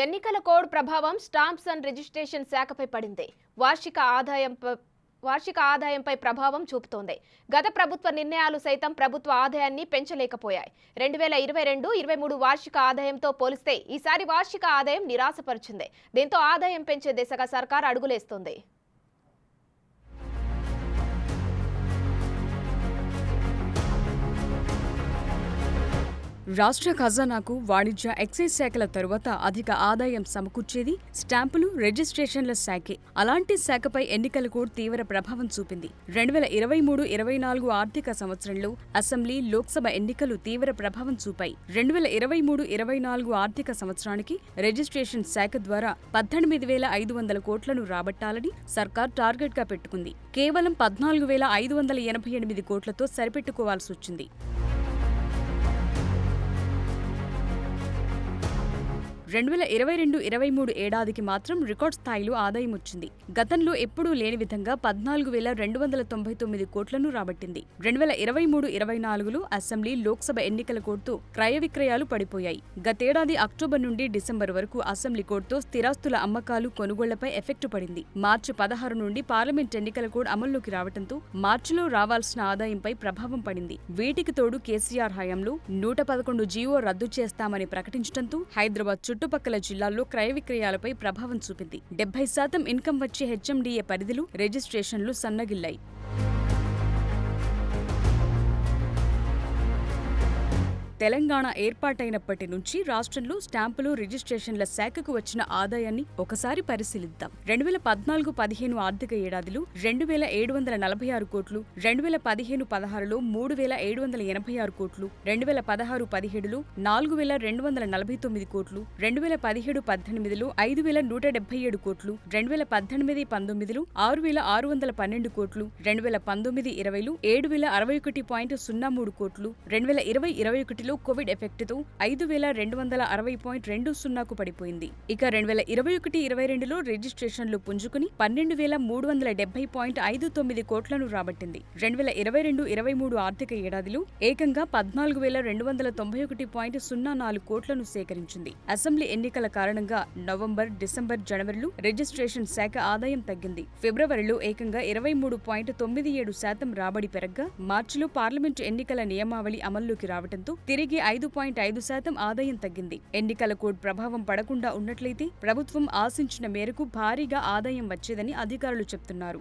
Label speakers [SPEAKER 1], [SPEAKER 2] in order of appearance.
[SPEAKER 1] ఎన్నికల కోడ్ ప్రభావం stamps and registration శాఖపై పడింది. వార్షిక ఆదాయంపై ప్రభావం చూపుతోంది. గత ప్రభుత్వ నిర్ణయాలు సైతం ప్రభుత్వ ఆదాయాన్ని పెంచలేకపోయాయి. 2022-23 వార్షిక ఆదాయంతో పోలిస్తే ఈసారి వార్షిక ఆదాయం నిరాశపరిచింది. దీంతో ఆదాయం పెంచే దిశగా సర్కార్ అడుగులేస్తోంది.
[SPEAKER 2] రాష్ట్ర ఖజానాకు వాణిజ్య ఎక్సైజ్ శాఖల తరువాత అధిక ఆదాయం సమకూర్చేది స్టాంపులు, రిజిస్ట్రేషన్ల శాఖే. అలాంటి శాఖపై ఎన్నికల కోడ్ తీవ్ర ప్రభావం చూపింది. 2023-24 ఆర్థిక సంవత్సరంలో అసెంబ్లీ, లోక్సభ ఎన్నికలు తీవ్ర ప్రభావం చూపాయి. 2023-24 ఆర్థిక సంవత్సరానికి రిజిస్ట్రేషన్ శాఖ ద్వారా 18,500 కోట్లను రాబట్టాలని సర్కార్ టార్గెట్గా పెట్టుకుంది. కేవలం 14,588 కోట్లతో సరిపెట్టుకోవాల్సొచ్చింది. 2022-23 ఏడాదికి మాత్రం రికార్డ్ స్థాయిలో ఆదాయం వచ్చింది. గతంలో ఎప్పుడూ లేని విధంగా 14,299 కోట్లను రాబట్టింది. 2023-24లో అసెంబ్లీ, లోక్సభ ఎన్నికల కోడ్తో క్రయ విక్రయాలు పడిపోయాయి. గతేడాది అక్టోబర్ నుండి డిసెంబర్ వరకు అసెంబ్లీ కోడ్తో స్థిరాస్తుల అమ్మకాలు, కొనుగోళ్లపై ఎఫెక్టు పడింది. మార్చి 16 నుండి పార్లమెంట్ ఎన్నికల కోడ్ అమల్లోకి రావడంతో మార్చిలో రావాల్సిన ఆదాయంపై ప్రభావం పడింది. వీటికి తోడు కేసీఆర్ హయాంలో 111 జీవో రద్దు చేస్తామని ప్రకటించడంతో హైదరాబాద్ చుట్టుపక్కల జిల్లాల్లో క్రయ విక్రయాలపై ప్రభావం చూపింది. 70% ఇన్కమ్ వచ్చే హెచ్ఎండిఏ పరిధిలో రిజిస్ట్రేషన్లు సన్నగిల్లాయి. తెలంగాణ ఏర్పాటైనప్పటి నుంచి రాష్ట్రంలో స్టాంపులు, రిజిస్ట్రేషన్ల శాఖకు వచ్చిన ఆదాయాన్ని ఒకసారి పరిశీలిద్దాం. 2014-15 ఆర్థిక ఏడాదిలో 2,746 కోట్లు, 2015-16లో 3,786 కోట్లు, 2016-17లో 4,249 కోట్లు, 2017-18లో 5,177 కోట్లు, 2018-19లో 6,612 కోట్లు, 2019-20లో 7,061.03 కోట్లు, 2020-21 కోవిడ్ ఎఫెక్ట్తో 5,260.20కు పడిపోయింది. ఇక 2021-22లో రిజిస్ట్రేషన్లు పుంజుకుని 12,370.59 కోట్లను రాబట్టింది. 2022-23 ఆర్థిక ఏడాదిలో ఏకంగా 14,291.04 కోట్లను సేకరించింది. అసెంబ్లీ ఎన్నికల కారణంగా నవంబర్, డిసెంబర్, జనవరిలో రిజిస్ట్రేషన్ శాఖ ఆదాయం తగ్గింది. ఫిబ్రవరిలో ఏకంగా 23.97% రాబడి పెరగ్గా మార్చిలో పార్లమెంటు ఎన్నికల నియమావళి అమల్లోకి రావడంతో తిరిగి 5.5% ఆదాయం తగ్గింది. ఎన్నికల కోడ్ ప్రభావం పడకుండా ఉన్నట్లయితే ప్రభుత్వం ఆశించిన మేరకు భారీగా ఆదాయం వచ్చేదని అధికారులు చెప్తున్నారు.